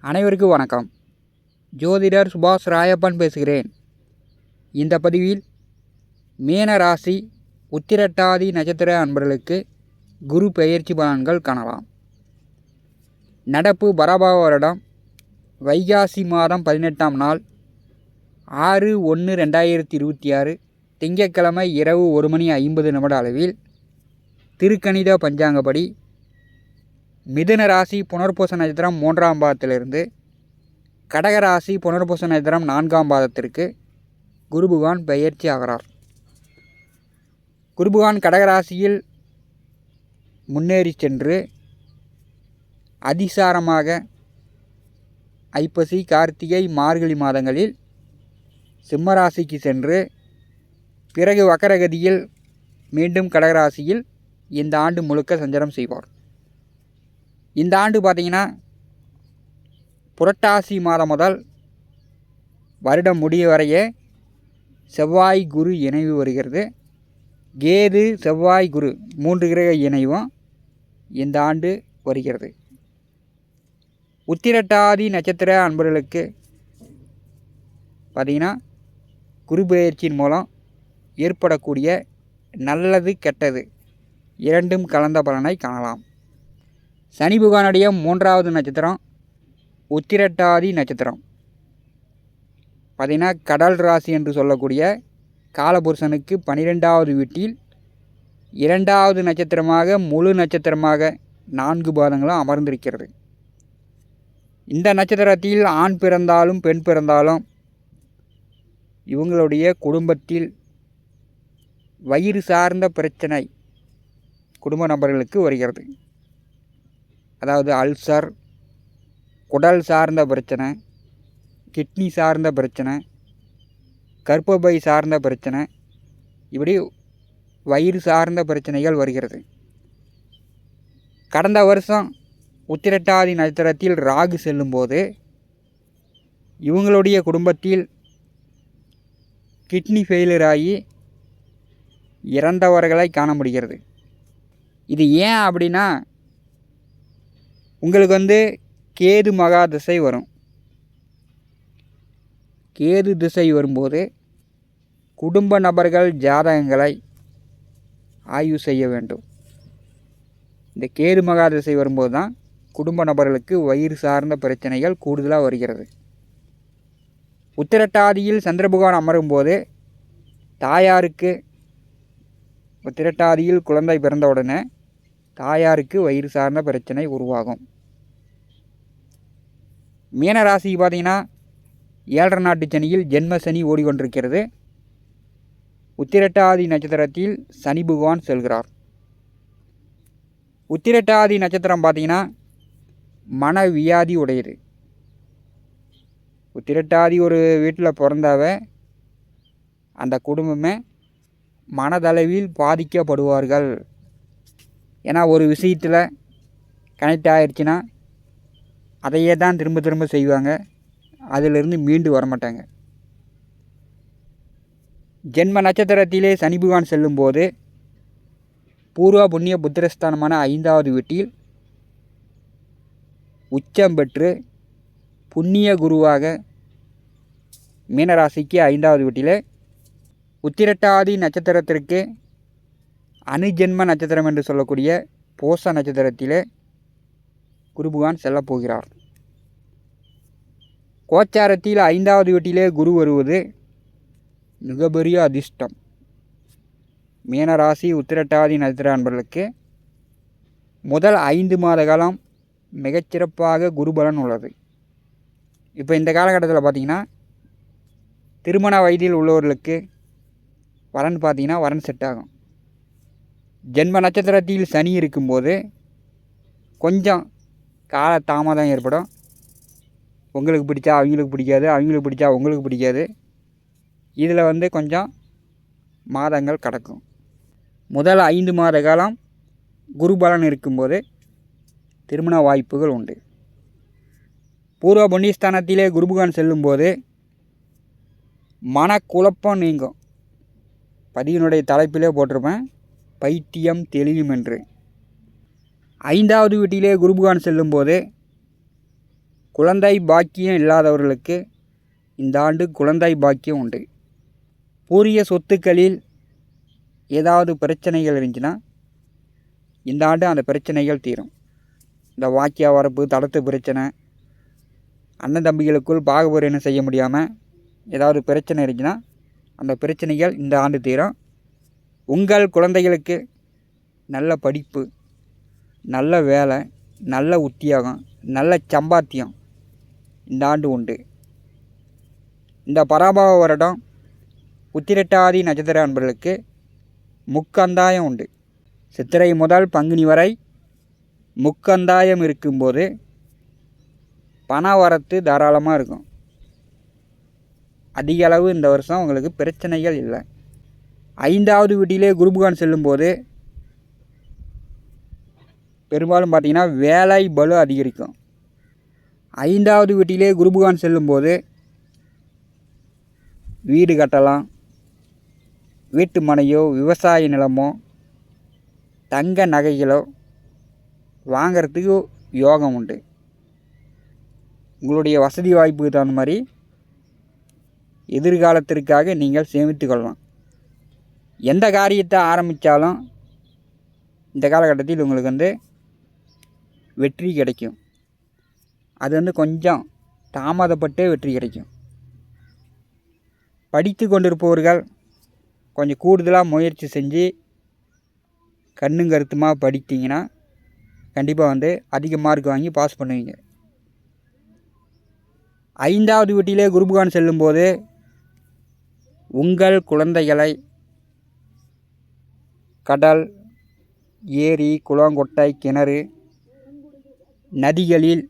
அனைவருக்கும் வணக்கம். ஜோதிடர் சுபாஷ் ராயப்பன் பேசுகிறேன். இந்த பதிவில் மீன ராசி உத்திரட்டாதி நட்சத்திர அன்பர்களுக்கு குரு பெயர்ச்சி பலன்கள் காணலாம். நடப்பு பராபவ வருடம் வைகாசி மாதம் 18ஆம் நாள் 6/1/2026 திங்கட்கிழமை இரவு 1:50 அளவில் திருக்கணித பஞ்சாங்கப்படி மிதுன ராசி புனர்பூச நட்சத்திரம் 3ஆம் பாதத்திலிருந்து கடகராசி புனர்பூச நட்சத்திரம் 4ஆம் பாதத்திற்கு குரு பகவான் பெயர்ச்சி ஆகிறார். குரு பகவான் கடகராசியில் முன்னேறி சென்று அதிசாரமாக ஐப்பசி, கார்த்திகை, மார்கழி மாதங்களில் சிம்மராசிக்கு சென்று பிறகு வக்கரகதியில் மீண்டும் கடகராசியில் இந்த ஆண்டு முழுக்க சஞ்சாரம் செய்வார். இந்த ஆண்டு பார்த்திங்கன்னா புரட்டாசி மாதம் முதல் வருடம் முடிய வரையே செவ்வாய் குரு இணைவு வருகிறது. கேது செவ்வாய் குரு 3 கிரக இணைவும் இந்த ஆண்டு வருகிறது. உத்திரட்டாதி நட்சத்திர அன்பர்களுக்கு பார்த்திங்கன்னா குரு பெயர்ச்சியின் மூலம் ஏற்படக்கூடிய நல்லது கெட்டது இரண்டும் கலந்த பலனை காணலாம். சனி பகவானுடைய 3வது நட்சத்திரம் உத்திரட்டாதி நட்சத்திரம் பார்த்திங்கன்னா கடல் ராசி என்று சொல்லக்கூடிய காலபுருஷனுக்கு 12வது வீட்டில் 2வது நட்சத்திரமாக முழு நட்சத்திரமாக 4 பாதங்களும் அமர்ந்திருக்கிறது. இந்த நட்சத்திரத்தில் ஆண் பிறந்தாலும் பெண் பிறந்தாலும் இவங்களுடைய குடும்பத்தில் வயிறு சார்ந்த பிரச்சனை குடும்ப நபர்களுக்கு வருகிறது. அதாவது அல்சர், குடல் சார்ந்த பிரச்சனை, கிட்னி சார்ந்த பிரச்சனை, கர்ப்பப்பை சார்ந்த பிரச்சனை, இப்படி வயிறு சார்ந்த பிரச்சனைகள் வருகிறது. கடந்த வருஷம் உத்திரட்டாதி நட்சத்திரத்தில் ராகு செல்லும்போது இவங்களுடைய குடும்பத்தில் கிட்னி ஃபெயிலியர் ஆகி இறந்தவர்களை காண முடிகிறது. இது ஏன் அப்படின்னா உங்களுக்கு கேது மகா திசை வரும். கேது திசை வரும்போது குடும்ப நபர்கள் ஜாதகங்களை ஆய்வு செய்ய வேண்டும். இந்த கேது மகா திசை வரும்போது தான் குடும்ப நபர்களுக்கு வயிறு சார்ந்த பிரச்சனைகள் கூடுதலாக வருகிறது. உத்திரட்டாதியில் சந்திர பகவான் அமரும்போது தாயாருக்கு உத்திரட்டாதியில் குழந்தை பிறந்த உடனே தாயாருக்கு வயிறு சார்ந்த பிரச்சனை உருவாகும். மீனராசிக்கு பார்த்திங்கன்னா 7.5 நாட்டு சனியில் ஜென்ம சனி ஓடிக்கொண்டிருக்கிறது. உத்திரட்டாதி நட்சத்திரத்தில் சனி பகவான் செல்கிறார். உத்திரட்டாதி நட்சத்திரம் பார்த்திங்கன்னா மனவியாதி உடையது. உத்திரட்டாதி ஒரு வீட்டில் பிறந்தாவே அந்த குடும்பமே மனதளவில் பாதிக்கப்படுவார்கள். ஏன்னா ஒரு விஷயத்தில் கனெக்ட் ஆகிடுச்சுன்னா அதையே தான் திரும்ப திரும்ப செய்வாங்க. அதிலிருந்து மீண்டு வரமாட்டாங்க. ஜென்ம நட்சத்திரத்திலே சனி பகவான் செல்லும்போது பூர்வ புண்ணிய புத்திரஸ்தானமான 5வது வீட்டில் உச்சம் பெற்று புண்ணிய குருவாக மீனராசிக்கு 5வது வீட்டில் உத்திரட்டாதி நட்சத்திரத்திற்கு அனுஜென்ம நட்சத்திரம் என்று சொல்லக்கூடிய பூச நட்சத்திரத்திலே குரு பகவான் செல்லப்போகிறார். கோச்சாரத்தில் 5வது வீட்டிலே குரு வருவது மிகப்பெரிய அதிர்ஷ்டம். மீனராசி உத்திரட்டாதி நட்சத்திர அன்பர்களுக்கு முதல் 5 மாத காலம் மிகச்சிறப்பாக குருபலன் உள்ளது. இப்போ இந்த காலகட்டத்தில் பார்த்திங்கன்னா திருமண வயதில் உள்ளவர்களுக்கு வரன் பார்த்திங்கன்னா வரன் செட் ஆகும். ஜென்ம நட்சத்திரத்தில் சனி இருக்கும்போது கொஞ்சம் கால தாமதம் ஏற்படும். உங்களுக்கு பிடிச்சா அவங்களுக்கு பிடிக்காது, அவங்களுக்கு பிடிச்சா உங்களுக்கு பிடிக்காது. இதில் கொஞ்சம் மாதங்கள் கடக்கும். முதல் 5 மாத காலம் குருபலன் இருக்கும்போது திருமண வாய்ப்புகள் உண்டு. பூர்வ புண்ணியஸ்தானத்திலே குருபகவான் செல்லும்போது மனக்குழப்பம் நீங்கும். பதிவினுடைய தலைப்பிலே போட்டிருப்பேன், பைத்தியம் தெளியும் என்று. 5வது வீட்டிலே குரு பகவான் செல்லும்போது குழந்தை பாக்கியம் இல்லாதவர்களுக்கு இந்த ஆண்டு குழந்தை பாக்கியம் உண்டு. பூரிய சொத்துக்களில் ஏதாவது பிரச்சனைகள் இருந்துச்சுன்னா இந்த ஆண்டு அந்த பிரச்சனைகள் தீரும். இந்த வாக்கியா வரப்பு, தடத்து பிரச்சனை, அண்ணன் தம்பிகளுக்குள் பாகுபாடு செய்ய முடியாமல் ஏதாவது பிரச்சனை இருந்துச்சுன்னா அந்த பிரச்சனைகள் இந்த ஆண்டு தீரும். உங்கள் குழந்தைகளுக்கு நல்ல படிப்பு, நல்ல வேலை, நல்ல உத்தியோகம், நல்ல சம்பாத்தியம் இந்த ஆண்டு உண்டு. இந்த பராபவ வருடம் உத்திரட்டாதி நட்சத்திர அன்பர்களுக்கு முக்கந்தாயம் உண்டு. சித்திரை முதல் பங்குனி வரை முக்கந்தாயம் இருக்கும்போது பண வரத்து தாராளமாக இருக்கும். அதிக அளவு இந்த வருஷம் உங்களுக்கு பிரச்சனைகள் இல்லை. 5வது வீட்டிலே குருபகான் செல்லும்போது பெரும்பாலும் பார்த்திங்கன்னா வேலை பளு அதிகரிக்கும். 5வது வீட்டிலே குருபகான் செல்லும்போது வீடு கட்டலாம், வீட்டு மனையோ விவசாய நிலமோ தங்க நகைகளோ வாங்கிறதுக்கு யோகம் உண்டு. உங்களுடைய வசதி வாய்ப்புக்கு தகுந்த மாதிரி எதிர்காலத்திற்காக நீங்கள் சேமித்து கொள்ளலாம். எந்த காரியத்தை ஆரம்பித்தாலும் இந்த காலகட்டத்தில் உங்களுக்கு வெற்றி கிடைக்கும். அது கொஞ்சம் தாமதப்பட்டே வெற்றி கிடைக்கும். படித்து கொண்டிருப்பவர்கள் கொஞ்சம் கூடுதலாக முயற்சி செஞ்சு கண்ணும் கருத்துமாக படித்தீங்கன்னா கண்டிப்பாக அதிக மார்க் வாங்கி பாஸ் பண்ணுவீங்க. 5வது வீட்டிலே குருபகான் செல்லும்போது உங்கள் குழந்தைகளை கடல், ஏரி, குளங்கொட்டை, கிணறு, நதிகளில்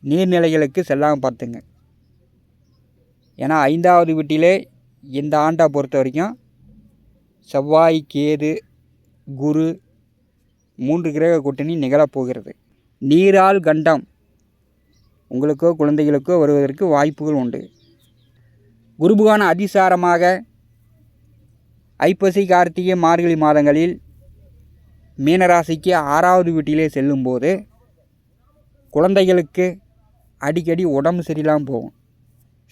நீர்நிலைகளுக்கு செல்லாமல் பார்த்துங்க. ஏன்னா 5வது வீட்டிலே இந்த ஆண்டை பொறுத்த வரைக்கும் செவ்வாய், கேது, குரு 3 கிரக கூட்டணி நிகழப்போகிறது. நீரால் கண்டம் உங்களுக்கோ குழந்தைகளுக்கோ வருவதற்கு வாய்ப்புகள் உண்டு. குருபகான் அதிசாரமாக ஐப்பசி, கார்த்திகை, மார்கழி மாதங்களில் மீனராசிக்கு 6வது வீட்டிலே செல்லும்போது குழந்தைகளுக்கு அடிக்கடி உடம்பு சரியில்லாமல் போகும்.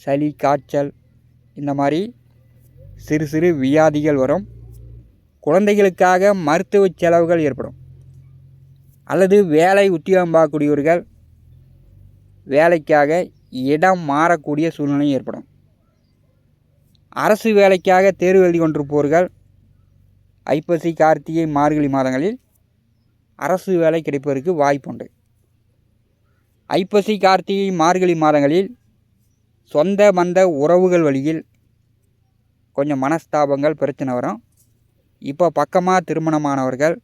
சளி, காய்ச்சல் இந்த மாதிரி சிறு சிறு வியாதிகள் வரும். குழந்தைகளுக்காக மருத்துவ செலவுகள் ஏற்படும். அல்லது வேலை உத்தியோகம் பார்க்கக்கூடியவர்கள் வேலைக்காக இடம் மாறக்கூடிய சூழ்நிலை ஏற்படும். அரசு வேலைக்காக தேர்வு எழுதி கொண்டிருப்பவர்கள் ஐப்பசி, கார்த்திகை, மார்கழி மாதங்களில் அரசு வேலை கிடைப்பதற்கு வாய்ப்புண்டு. ஐப்பசி, கார்த்திகை, மார்கழி மாதங்களில் சொந்த பந்த உறவுகள் வழியில் கொஞ்சம் மனஸ்தாபங்கள், பிரச்சனை வரும். இப்போ பக்கமாக திருமணமானவர்கள்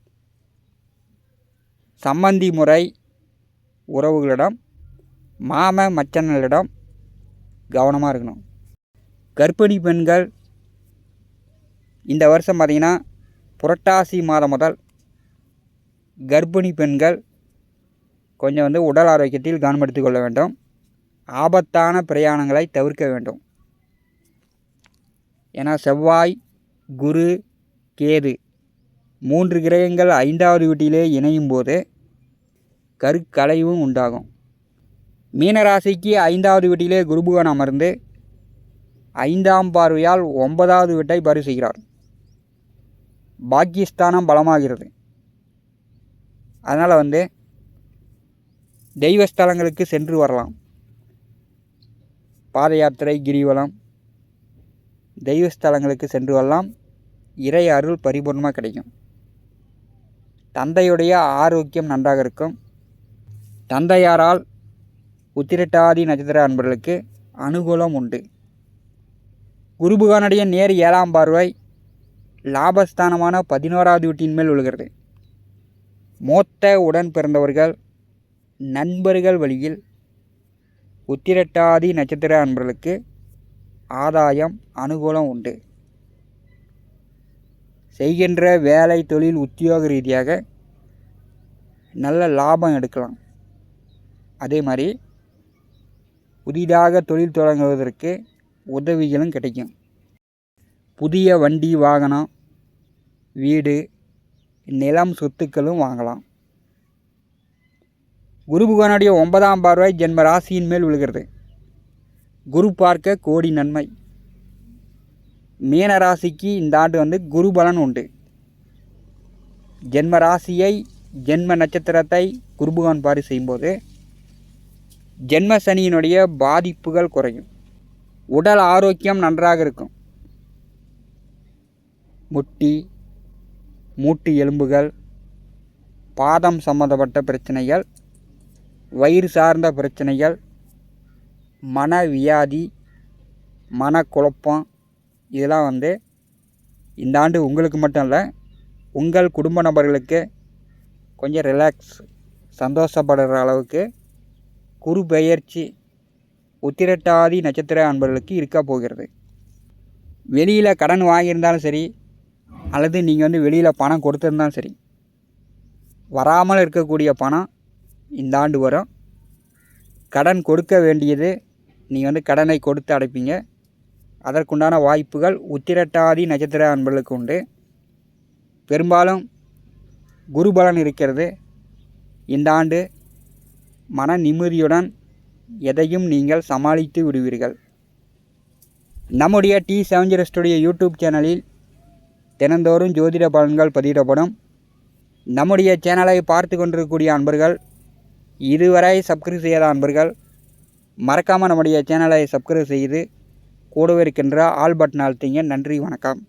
சம்பந்தி முறை உறவுகளிடம், மாம மச்சன்களிடம் கவனமாக இருக்கணும். கர்ப்பிணி பெண்கள் இந்த வருஷம் பார்த்திங்கன்னா புரட்டாசி மாதம் முதல் கர்ப்பிணி பெண்கள் கொஞ்சம் உடல் ஆரோக்கியத்தில் கவனம் எடுத்துக்கொள்ள வேண்டும். ஆபத்தான பிரயாணங்களை தவிர்க்க வேண்டும். ஏன்னா செவ்வாய், குரு, கேது 3 கிரகங்கள் 5வது வீட்டிலே இணையும் போது கருக்கலைவும் உண்டாகும். மீனராசிக்கு 5வது வீட்டிலே குருபகான் அமர்ந்து 5ஆம் பார்வையால் 9வது வீட்டை பரி செய்கிறார். பாக்கியஸ்தானம் பலமாகிறது. அதனால் தெய்வஸ்தலங்களுக்கு சென்று வரலாம். பாத யாத்திரை, கிரிவலம், தெய்வஸ்தலங்களுக்கு சென்று வரலாம். இறை அருள் பரிபூர்ணமாக கிடைக்கும். தந்தையுடைய ஆரோக்கியம் நன்றாக இருக்கும். தந்தையாரால் உத்திரட்டாதி நட்சத்திர அன்பர்களுக்கு அனுகூலம் உண்டு. குருபகானுடைய நேர் 7ஆம் பார்வை லாபஸ்தானமான 11வது வீட்டின் மேல் விழுகிறது. மூத்த உடன் பிறந்தவர்கள், நண்பர்கள் வழியில் உத்திரட்டாதி நட்சத்திர அன்பர்களுக்கு ஆதாயம், அனுகூலம் உண்டு. செய்கின்ற வேலை, தொழில், உத்தியோக ரீதியாக நல்ல லாபம் எடுக்கலாம். அதே மாதிரி புதிதாக தொழில் தொடங்குவதற்கு உதவிகளும் கிடைக்கும். புதிய வண்டி, வாகனம், வீடு, நிலம், சொத்துக்களும் வாங்கலாம். குரு பகவானுடைய 9ஆம் பார்வை ஜென்ம ராசியின் மேல் விழுகிறது. குரு பார்க்க கோடி நன்மை. மீன ராசிக்கு இந்த ஆண்டு குரு பலன் உண்டு. ஜென்ம ராசியை ஜென்ம நட்சத்திரத்தை குரு பகவான் பார்வை செய்யும்போது ஜென்ம சனியினுடைய பாதிப்புகள் குறையும். உடல் ஆரோக்கியம் நன்றாக இருக்கும். முட்டி, மூட்டு எலும்புகள், பாதம் சம்பந்தப்பட்ட பிரச்சனைகள், வயிறு சார்ந்த பிரச்சனைகள், மனவியாதி, மனக்குழப்பம், இதெல்லாம் இந்த ஆண்டு உங்களுக்கு மட்டும் இல்லை, உங்கள் குடும்ப நபர்களுக்கு கொஞ்சம் ரிலாக்ஸ் சந்தோஷப்படுற அளவுக்கு குரு பெயர்ச்சி உத்திரட்டாதி நட்சத்திர அன்பர்களுக்கு இருக்க போகிறது. வெளியில் கடன் வாங்கியிருந்தாலும் சரி, அல்லது நீங்கள் வெளியில் பணம் கொடுத்துருந்தாலும் சரி, வராமல் இருக்கக்கூடிய பணம் இந்த ஆண்டு வரும். கடன் கொடுக்க வேண்டியது நீங்கள் கடனை கொடுத்து அடைப்பீங்க. அதற்குண்டான வாய்ப்புகள் உத்திரட்டாதி நட்சத்திர அன்பர்களுக்கு உண்டு. பெரும்பாலும் குருபலன் இருக்கிறது. இந்த ஆண்டு மன நிம்மதியுடன் எதையும் நீங்கள் சமாளித்து விடுவீர்கள். நம்முடைய T70 ஸ்டுடியோ யூடியூப் சேனலில் தினந்தோறும் ஜோதிட பலன்கள் பதிவிடப்படும். நம்முடைய சேனலை பார்த்து கொண்டிருக்கக்கூடிய அன்பர்கள், இதுவரை சப்ஸ்கிரைப் செய்யாத அன்பர்கள் மறக்காமல் நம்முடைய சேனலை சப்ஸ்கிரைப் செய்து கூடவே இருக்கின்ற ஆல் பட்டன் அழுத்திங்க. நன்றி, வணக்கம்.